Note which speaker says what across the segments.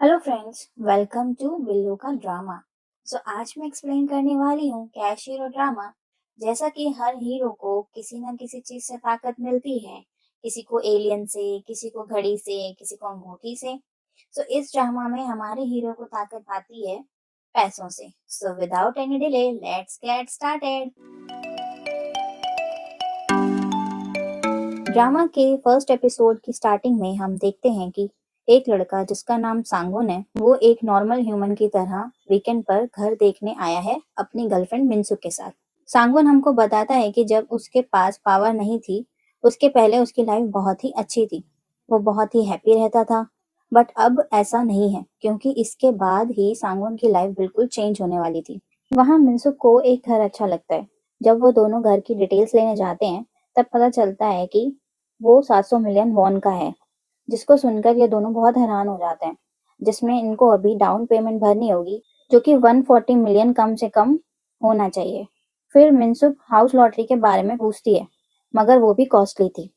Speaker 1: Hello friends, welcome to Billu का drama. आज मैं एक्सप्लेन करने वाली हूँ कैश हीरो ड्रामा। जैसा कि हर हीरो को किसी न किसी चीज से ताकत मिलती है, किसी को एलियन से, किसी को घड़ी से, किसी को अंगूठी से। इस ड्रामा में हमारे हीरो को ताकत आती है पैसों से। Without any delay, let's get started. Drama के फर्स्ट एपिसोड की स्टार्टिंग में हम देखते हैं कि एक लड़का जिसका नाम सांगुन है, वो एक नॉर्मल ह्यूमन की तरह वीकेंड पर घर देखने आया है अपनी गर्लफ्रेंड मिनसुक के साथ। सांगुन हमको बताता है कि जब उसके पास पावर नहीं थी, उसके पहले उसकी लाइफ बहुत ही अच्छी थी। वो बहुत ही हैप्पी रहता था। बट अब ऐसा नहीं है, क्योंकि इसके बाद ही सांगुन की लाइफ बिल्कुल चेंज होने वाली थी। वहाँ मिनसुक को एक घर अच्छा लगता है। जब वो दोनों घर की डिटेल्स लेने जाते हैं, तब पता चलता है कि वो 700 मिलियन वॉन का है, जिसको सुनकर ये दोनों बहुत हैरान हो जाते हैं, जिसमें इनको अभी डाउन पेमेंट भरनी होगी, जो कि 140 मिलियन कम से कम होना चाहिए। फिर मिनसुक हाउस लॉटरी के बारे में पूछती है, मगर वो भी कॉस्टली थी।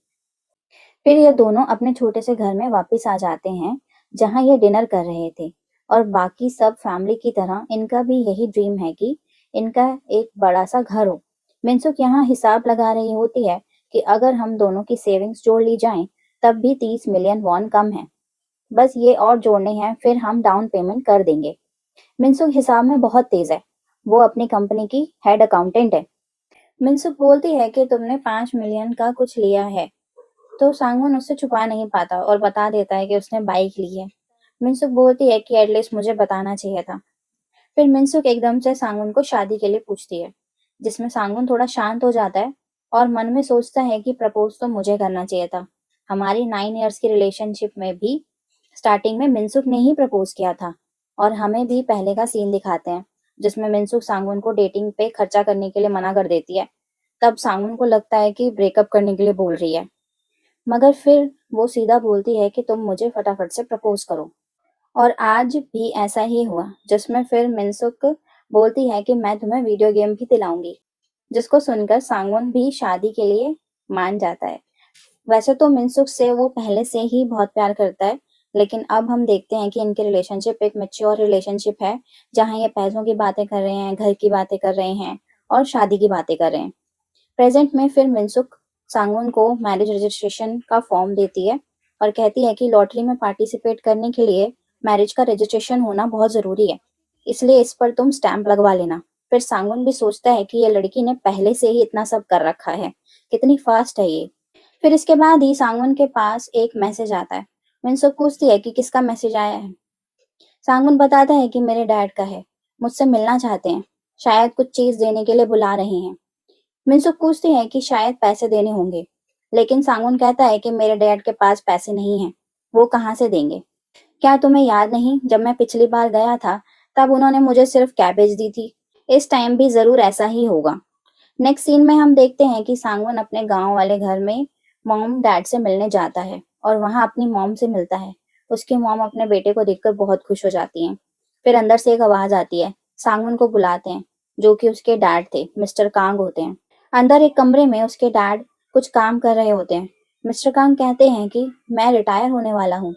Speaker 1: फिर ये दोनों अपने छोटे से घर में वापस आ जाते हैं, जहाँ ये डिनर कर रहे थे। और बाकी सब फैमिली की तरह इनका भी यही ड्रीम है कि इनका एक बड़ा सा घर हो। मिनसुक यहाँ हिसाब लगा रही होती है कि अगर हम दोनों की सेविंग्स जोड़ ली जाएं, तब भी 30 मिलियन वॉन कम है। बस ये और जोड़ने हैं, फिर हम डाउन पेमेंट कर देंगे। मिनसुक हिसाब में बहुत तेज है। वो अपनी कंपनी की हेड अकाउंटेंट है। मिनसुक बोलती है कि तुमने 5 मिलियन का कुछ लिया है, तो सांगुन उससे छुपा नहीं पाता और बता देता है कि उसने बाइक ली है। मिनसुक बोलती है कि एटलीस्ट मुझे बताना चाहिए था। फिर मिनसुक एकदम से सांगुन को शादी के लिए पूछती है, जिसमें सांगुन थोड़ा शांत हो जाता है और मन में सोचता है कि प्रपोज तो मुझे करना चाहिए था। हमारी 9 इयर्स की रिलेशनशिप में भी स्टार्टिंग में मिनसुक ने ही प्रपोज किया था। और हमें भी पहले का सीन दिखाते हैं, जिसमें मिनसुक सांगुन को डेटिंग पे खर्चा करने के लिए मना कर देती है। तब सांगुन को लगता है कि ब्रेकअप करने के लिए बोल रही है, मगर फिर वो सीधा बोलती है कि तुम मुझे फटाफट से प्रपोज करो। और आज भी ऐसा ही हुआ, जिसमें फिर मिनसुक बोलती है कि मैं तुम्हें वीडियो गेम भी दिलाऊंगी, जिसको सुनकर सांगुन भी शादी के लिए मान जाता है। वैसे तो मिनसुक से वो पहले से ही बहुत प्यार करता है, लेकिन अब हम देखते हैं कि इनकी रिलेशनशिप एक मैच्योर रिलेशनशिप है, जहाँ ये पैसों की बातें कर रहे हैं, घर की बातें कर रहे हैं और शादी की बातें कर रहे हैं। प्रेजेंट में फिर मिनसुक सांगुन को मैरिज रजिस्ट्रेशन का फॉर्म देती है और कहती है कि लॉटरी में पार्टिसिपेट करने के लिए मैरिज का रजिस्ट्रेशन होना बहुत जरूरी है, इसलिए इस पर तुम स्टैंप लगवा लेना। फिर सांगुन भी सोचता है कि ये लड़की ने पहले से ही इतना सब कर रखा है, कितनी फास्ट है ये। फिर इसके बाद ही सांगुन के पास एक मैसेज आता है। मिनसुक पूछती है कि किसका मैसेज आया है। सांगुन बताता है कि मेरे डैड का है, मुझसे मिलना चाहते हैं, शायद कुछ चीज देने के लिए बुला रहे हैं। मिनसुक पूछती है कि शायद पैसे देने होंगे, लेकिन सांगुन कहता है कि मेरे डैड के पास पैसे नहीं हैं, वो कहाँ से देंगे। क्या तुम्हें याद नहीं, जब मैं पिछली बार गया था, तब उन्होंने मुझे सिर्फ कैबेज दी थी। इस टाइम भी जरूर ऐसा ही होगा। नेक्स्ट सीन में हम देखते हैं कि सांगुन अपने गांव वाले घर में मॉम डैड से मिलने जाता है और वहां अपनी मॉम से मिलता है। उसकी मॉम अपने बेटे को देखकर बहुत खुश हो जाती हैं। फिर अंदर से एक आवाज आती है, सांगुन को बुलाते हैं, जो कि उसके डैड थे, मिस्टर कांग होते हैं। अंदर एक कमरे में उसके डैड कुछ काम कर रहे होते हैं। मिस्टर कांग कहते हैं कि मैं रिटायर होने वाला हूँ,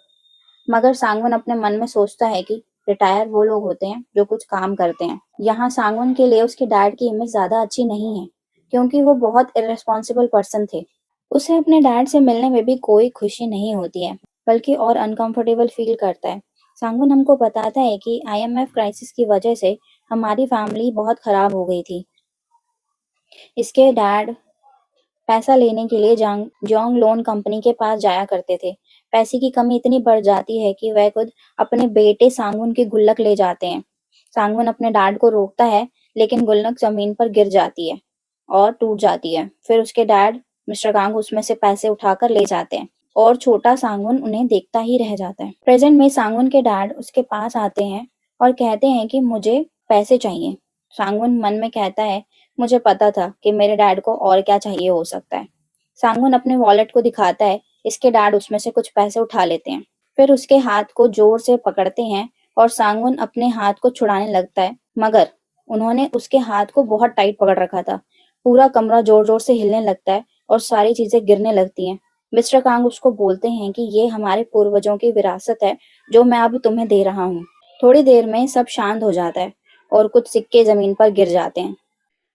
Speaker 1: मगर सांगुन अपने मन में सोचता है कि रिटायर वो लोग होते हैं जो कुछ काम करते हैं। यहाँ सांगुन के लिए उसके डैड की इमेज ज्यादा अच्छी नहीं है, क्योंकि वो बहुत इर्रेस्पॉन्सिबल पर्सन थे। उसे अपने डैड से मिलने में भी कोई खुशी नहीं होती है, बल्कि और अनकंफर्टेबल फील करता है। सांगुन हमको बताता है कि आईएमएफ क्राइसिस की वजह से हमारी फैमिली बहुत खराब हो गई थी। इसके डैड पैसा लेने के लिए जोंग लोन कंपनी के पास जाया करते थे। पैसे की कमी इतनी बढ़ जाती है कि वह खुद अपने बेटे सांगुन की गुल्लक ले जाते हैं। सांगुन अपने डैड को रोकता है, लेकिन गुल्लक जमीन पर गिर जाती है और टूट जाती है। फिर उसके डैड मिस्टर कांग उसमें से पैसे उठाकर ले जाते हैं और छोटा सांगुन उन्हें देखता ही रह जाता है। प्रेजेंट में सांगुन के डैड उसके पास आते हैं और कहते हैं कि मुझे पैसे चाहिए। सांगुन मन में कहता है, मुझे पता था कि मेरे डैड को और क्या चाहिए हो सकता है। सांगुन अपने वॉलेट को दिखाता है। इसके डैड उसमें से कुछ पैसे उठा लेते हैं, फिर उसके हाथ को जोर से पकड़ते हैं और सांगुन अपने हाथ को छुड़ाने लगता है, मगर उन्होंने उसके हाथ को बहुत टाइट पकड़ रखा था। पूरा कमरा जोर जोर से हिलने लगता है और सारी चीजें गिरने लगती हैं। मिस्टर कांग उसको बोलते हैं कि ये हमारे पूर्वजों की विरासत है जो मैं अब तुम्हें दे रहा हूँ। थोड़ी देर में सब शांत हो जाता है और कुछ सिक्के जमीन पर गिर जाते हैं।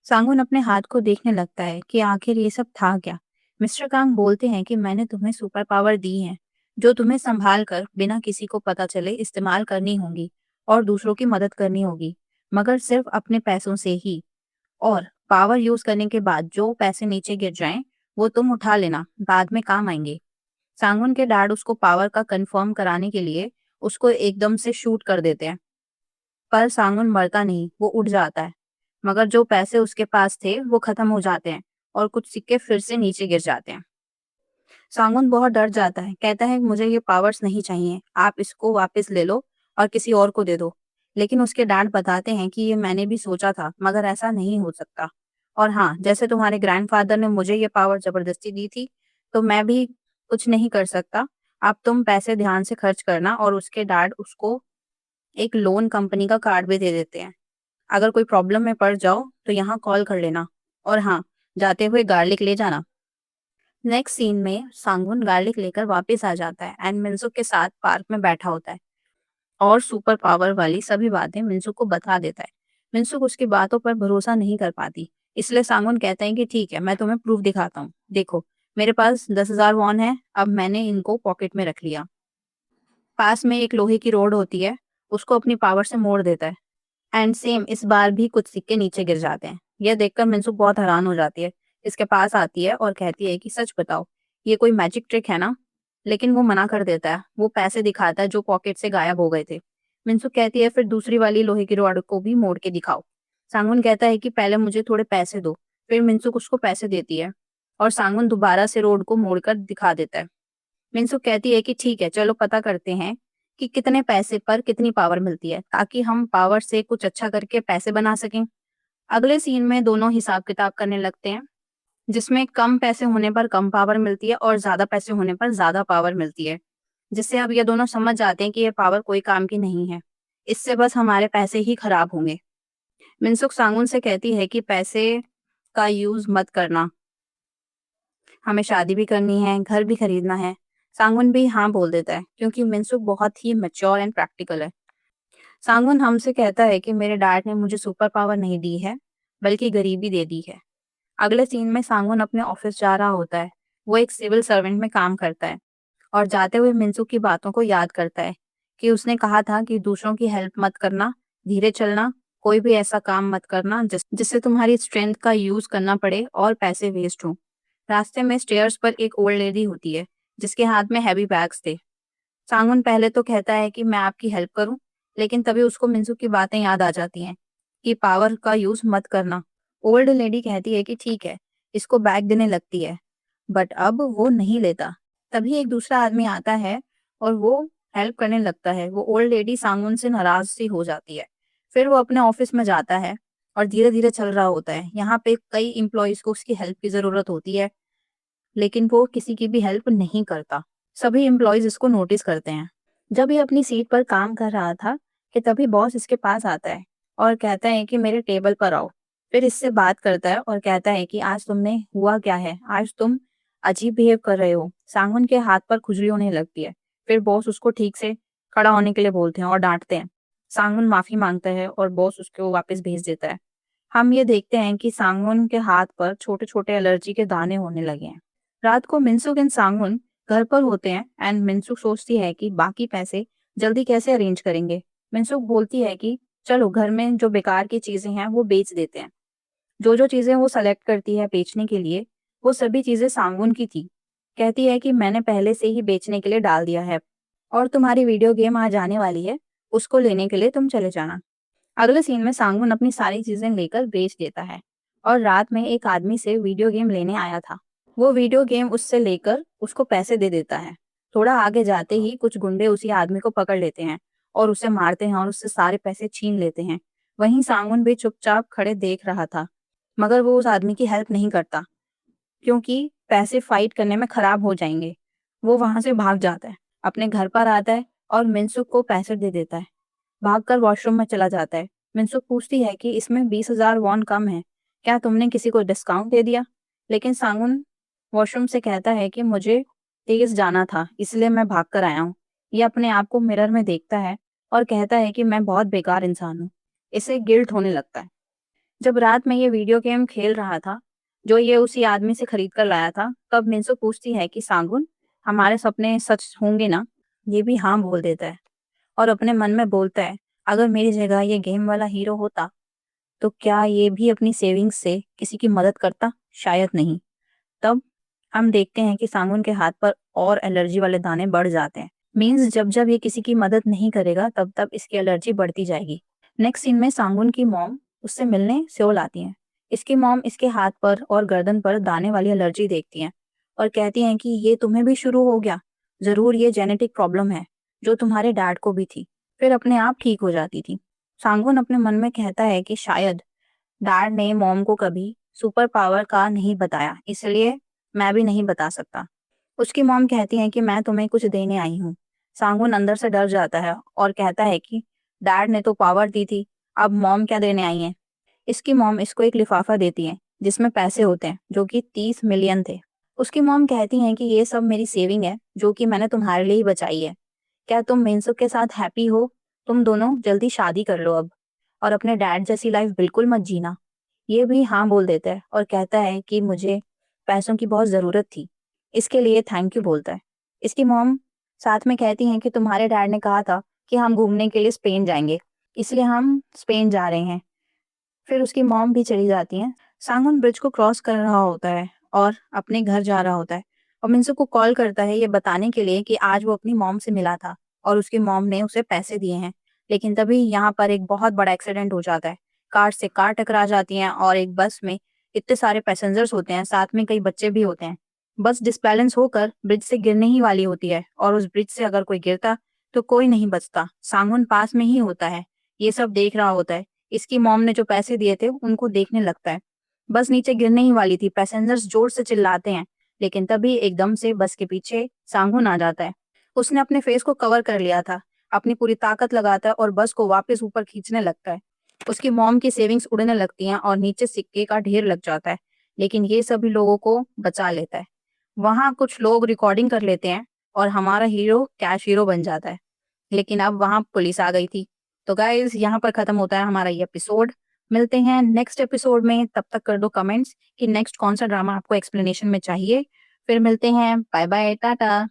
Speaker 1: सांगुन अपने हाथ को देखने लगता है कि आखिर ये सब था क्या। मिस्टर कांग बोलते हैं कि मैंने तुम्हें सुपर पावर दी है जो तुम्हें संभाल कर बिना किसी को पता चले इस्तेमाल करनी होगी और दूसरों की मदद करनी होगी, मगर सिर्फ अपने पैसों से ही। और पावर यूज करने के बाद जो पैसे नीचे गिर जाएं वो तुम उठा लेना, बाद में काम आएंगे। सांगुन के डैड उसको पावर का कंफर्म कराने के लिए उसको एकदम से शूट कर देते हैं, पर सांगुन मरता नहीं, वो उठ जाता है। मगर जो पैसे उसके पास थे वो खत्म हो जाते हैं और कुछ सिक्के फिर से नीचे गिर जाते हैं। सांगुन बहुत डर जाता है, कहता है मुझे ये पावर्स नहीं चाहिए, आप इसको वापस ले लो और किसी और को दे दो। लेकिन उसके डैड बताते हैं कि ये मैंने भी सोचा था, मगर ऐसा नहीं हो सकता। और हाँ, जैसे तुम्हारे ग्रैंडफादर ने मुझे ये पावर जबरदस्ती दी थी, तो मैं भी कुछ नहीं कर सकता। अब तुम पैसे ध्यान से खर्च करना। और उसके डैड उसको एक लोन कंपनी का कार्ड भी दे देते हैं। अगर कोई प्रॉब्लम में पड़ जाओ तो यहाँ कॉल कर लेना। और हाँ, जाते हुए गार्लिक ले जाना। नेक्स्ट सीन में सांगुन गार्लिक लेकर वापस आ जाता है एंड मिनसुक के साथ पार्क में बैठा होता है और सुपर पावर वाली सभी बातें मिनसुक को बता देता है। मिनसुक उसकी बातों पर भरोसा नहीं कर पाती, इसलिए सांगुन कहता है कि ठीक है, मैं तुम्हें प्रूफ दिखाता हूँ। देखो, मेरे पास 10,000 वॉन है, अब मैंने इनको पॉकेट में रख लिया। पास में एक लोहे की रोड होती है, उसको अपनी पावर से मोड़ देता है एंड सेम इस बार भी कुछ सिक्के नीचे गिर जाते हैं। यह देखकर मिनसुक बहुत हैरान हो जाती है, इसके पास आती है और कहती है कि सच बताओ, ये कोई मैजिक ट्रिक है ना। लेकिन वो मना कर देता है, वो पैसे दिखाता है जो पॉकेट से गायब हो गए थे। मिनसुक कहती है फिर दूसरी वाली लोहे की रॉड को भी मोड़ के दिखाओ। सांगुन कहता है कि पहले मुझे थोड़े पैसे दो। फिर मिनसुक उसको पैसे देती है और सांगुन दोबारा से रोड को मोड़कर दिखा देता है। मिनसुक कहती है कि ठीक है, चलो पता करते हैं कि कितने पैसे पर कितनी पावर मिलती है, ताकि हम पावर से कुछ अच्छा करके पैसे बना सकें। अगले सीन में दोनों हिसाब किताब करने लगते हैं, जिसमें कम पैसे होने पर कम पावर मिलती है और ज्यादा पैसे होने पर ज्यादा पावर मिलती है। जिससे अब ये दोनों समझ जाते हैं कि ये पावर कोई काम की नहीं है, इससे बस हमारे पैसे ही खराब होंगे। मिनसुक सांगुन से कहती है कि पैसे का यूज मत करना, हमें शादी भी करनी है, घर भी खरीदना है। सांगुन भी हाँ बोल देता है क्योंकि मिनसुक बहुत ही मैच्योर एंड प्रैक्टिकल है। सांगुन हमसे कहता है कि मेरे डैड ने मुझे सुपर पावर नहीं दी है, बल्कि गरीबी दे दी है। अगले सीन में सांगुन अपने ऑफिस जा रहा होता है। वो एक सिविल सर्वेंट में काम करता है और जाते हुए मिनसुक की बातों को याद करता है कि उसने कहा था कि दूसरों की हेल्प मत करना, धीरे चलना, कोई भी ऐसा काम मत करना जिससे तुम्हारी स्ट्रेंथ का यूज करना पड़े और पैसे वेस्ट हो। रास्ते में स्टेयर्स पर एक ओल्ड लेडी होती है जिसके हाथ में हैवी बैग्स थे। सांगुन पहले तो कहता है कि मैं आपकी हेल्प करूं, लेकिन तभी उसको मिंसू की बातें याद आ जाती हैं कि पावर का यूज मत करना। ओल्ड लेडी कहती है कि ठीक है, इसको बैग देने लगती है, बट अब वो नहीं लेता। तभी एक दूसरा आदमी आता है और वो हेल्प करने लगता है। वो ओल्ड लेडी सांगुन से नाराज सी हो जाती है। फिर वो अपने ऑफिस में जाता है और धीरे धीरे चल रहा होता है। यहाँ पे कई एम्प्लॉयज को उसकी हेल्प की जरूरत होती है, लेकिन वो किसी की भी हेल्प नहीं करता। सभी एम्प्लॉयज इसको नोटिस करते हैं। जब ये अपनी सीट पर काम कर रहा था कि तभी बॉस इसके पास आता है और कहता है कि मेरे टेबल पर आओ। फिर इससे बात करता है और कहता है कि आज तुमने हुआ क्या है, आज तुम अजीब बिहेव कर रहे हो। सांगुन के हाथ पर खुजली होने लगती है। फिर बॉस उसको ठीक से खड़ा होने के लिए बोलते हैं और डांटते हैं। सांगुन माफी मांगता है और बॉस उसको वापस भेज देता है। हम ये देखते हैं कि सांगुन के हाथ पर छोटे छोटे एलर्जी के दाने होने लगे हैं। रात को मिनसुक एंड सांगुन घर पर होते हैं एंड मिनसुक सोचती है कि बाकी पैसे जल्दी कैसे अरेंज करेंगे। मिनसुक बोलती है कि चलो घर में जो बेकार की चीजें हैं वो बेच देते हैं। जो जो चीजें वो सेलेक्ट करती है बेचने के लिए, वो सभी चीजें सांगुन की थी। कहती है कि मैंने पहले से ही बेचने के लिए डाल दिया है और तुम्हारी वीडियो गेम आज आने वाली है, उसको लेने के लिए तुम चले जाना। अगले सीन में सांगुन अपनी सारी चीजें लेकर बेच देता है और रात में एक आदमी से वीडियो गेम लेने आया था। वो वीडियो गेम उससे लेकर उसको पैसे दे देता है। थोड़ा आगे जाते ही कुछ गुंडे उसी आदमी को पकड़ लेते हैं और उसे मारते हैं और उससे सारे पैसे छीन लेते हैं। वहीं सांगुन भी चुपचाप खड़े देख रहा था, मगर वो उस आदमी की हेल्प नहीं करता क्योंकि पैसे फाइट करने में खराब हो जाएंगे। वो वहां से भाग जाता है, अपने घर पर आता है और मिनसुक को पैसे दे देता है। भागकर वॉशरूम में चला जाता है। मिनसुक पूछती है कि इसमें 20,000 वॉन कम है, क्या तुमने किसी को डिस्काउंट दे दिया? लेकिन सांगुन वॉशरूम से कहता है कि मुझे
Speaker 2: तेज जाना था, इसलिए मैं भाग कर आया हूँ। ये अपने आप को मिरर में देखता है और कहता है कि मैं बहुत बेकार इंसान हूँ। इसे गिल्ट होने लगता है। जब रात में ये वीडियो गेम खेल रहा था, जो ये उसी आदमी से खरीद कर लाया था, तब मिंसो पूछती है कि सांगुन, हमारे सपने सच होंगे ना? ये भी हाँ बोल देता है और अपने मन में बोलता है, अगर मेरी जगह ये गेम वाला हीरो होता, तो क्या ये भी अपनी सेविंग्स से किसी की मदद करता? शायद नहीं। तब हम देखते हैं कि सांगुन के हाथ पर और एलर्जी वाले दाने बढ़ जाते हैं। मीन्स जब जब ये किसी की मदद नहीं करेगा तब तब इसकी एलर्जी बढ़ती जाएगी। नेक्स्ट सीन में सांगुन की मॉम उससे मिलने सेओल आती हैं। इसकी मॉम इसके हाथ पर और गर्दन पर दाने वाली एलर्जी देखती हैं और कहती हैं कि ये तुम्हें भी शुरू हो गया। जरूर ये जेनेटिक प्रॉब्लम है, जो तुम्हारे डैड को भी थी, फिर अपने आप ठीक हो जाती थी। सांगुन अपने मन में कहता है कि शायद डैड ने मॉम को कभी सुपर पावर का नहीं बताया, इसलिए मैं भी नहीं बता सकता। उसकी मॉम कहती है कि मैं तुम्हें कुछ देने आई हूँ। सांगुन अंदर से डर जाता है और कहता है कि डैड ने तो पावर दी थी, अब मॉम क्या देने आई है? इसकी मॉम इसको एक लिफाफा देती है जिसमें पैसे होते हैं, जो कि 30 मिलियन थे। उसकी मॉम कहती हैं कि ये सब मेरी सेविंग है, जो कि मैंने तुम्हारे लिए ही बचाई है। क्या तुम मिनसुक के साथ हैप्पी हो? तुम दोनों जल्दी शादी कर लो अब, और अपने डैड जैसी लाइफ बिल्कुल मत जीना। ये भी हाँ बोल देता है और कहता है कि मुझे पैसों की बहुत ज़रूरत थी, इसके लिए थैंक यू बोलता है। इसकी मॉम साथ में कहती हैं कि तुम्हारे डैड ने कहा था कि हम घूमने के लिए स्पेन जाएंगे, इसलिए हम स्पेन जा रहे हैं। फिर उसकी मॉम भी चली जाती हैं। सांगुन ब्रिज को क्रॉस कर रहा होता है और अपने घर जा रहा होता है और मिंसू को कॉल करता है ये बताने के लिए कि आज वो अपनी मॉम से मिला था और उसकी मॉम ने उसे पैसे दिए हैं। लेकिन तभी यहाँ पर एक बहुत बड़ा एक्सीडेंट हो जाता है। कार से कार टकरा जाती है और एक बस में इतने सारे पैसेंजर्स होते हैं, साथ में कई बच्चे भी होते हैं। बस डिसबैलेंस होकर ब्रिज से गिरने ही वाली होती है और उस ब्रिज से अगर कोई गिरता तो कोई नहीं बचता। सांगुन पास में ही होता है, ये सब देख रहा होता है। इसकी मॉम ने जो पैसे दिए थे उनको देखने लगता है। बस नीचे गिरने ही वाली थी, पैसेंजर्स जोर से चिल्लाते हैं, लेकिन तभी एकदम से बस के पीछे सांगुन आ जाता है। उसने अपने फेस को कवर कर लिया था, अपनी पूरी ताकत लगाता है और बस को वापस ऊपर खींचने लगता है। उसकी मॉम की सेविंग्स उड़ने लगती हैं और नीचे सिक्के का ढेर लग जाता है, लेकिन ये सभी लोगों को बचा लेता है। वहां कुछ लोग रिकॉर्डिंग कर लेते हैं और हमारा हीरो कैश हीरो बन जाता है। लेकिन अब वहां पुलिस आ गई थी। तो गाइज यहाँ पर खत्म होता है हमारा ये एपिसोड। मिलते हैं नेक्स्ट एपिसोड में, तब तक कर दो कमेंट्स कि नेक्स्ट कौन सा ड्रामा आपको एक्सप्लेनेशन में चाहिए। फिर मिलते हैं, बाय बाय, टाटा।